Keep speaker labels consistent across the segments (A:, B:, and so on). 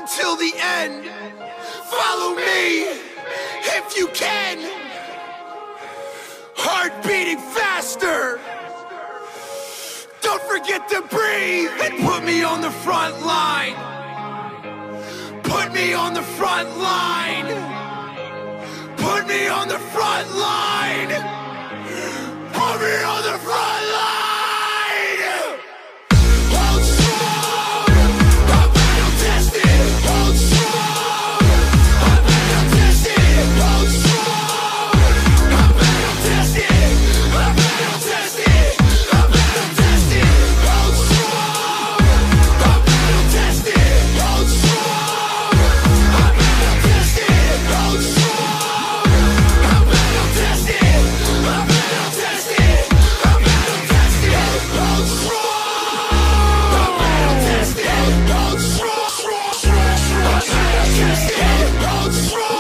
A: until the end. Follow me if you can. Heart beating faster. Don't forget to breathe and put me on the front line. Put me on the front line. Put me on the front line. Put me on the front line. Hold strong. I'm battle tested. Hold strong. I'm battle tested. Hold strong. I'm battle tested. I'm battle tested. I'm battle tested. Hold strong. I'm battle tested. Hold strong. I'm battle tested. Hold strong. I'm battle tested. I'm battle tested. I'm battle tested. Hold strong. I'm battle tested. Hold strong. I'm battle tested. Hold strong.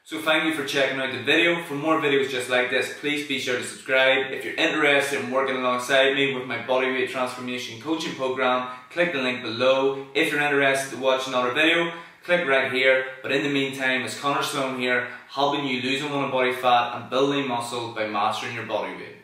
B: So thank you for checking out the video. For more videos just like this, please be sure to subscribe. If you're interested in working alongside me with my bodyweight transformation coaching program, click the link below. If you're interested to watch another video, click right here. But in the meantime, it's Conor Sloan here, helping you lose unwanted body fat and building muscle by mastering your body weight.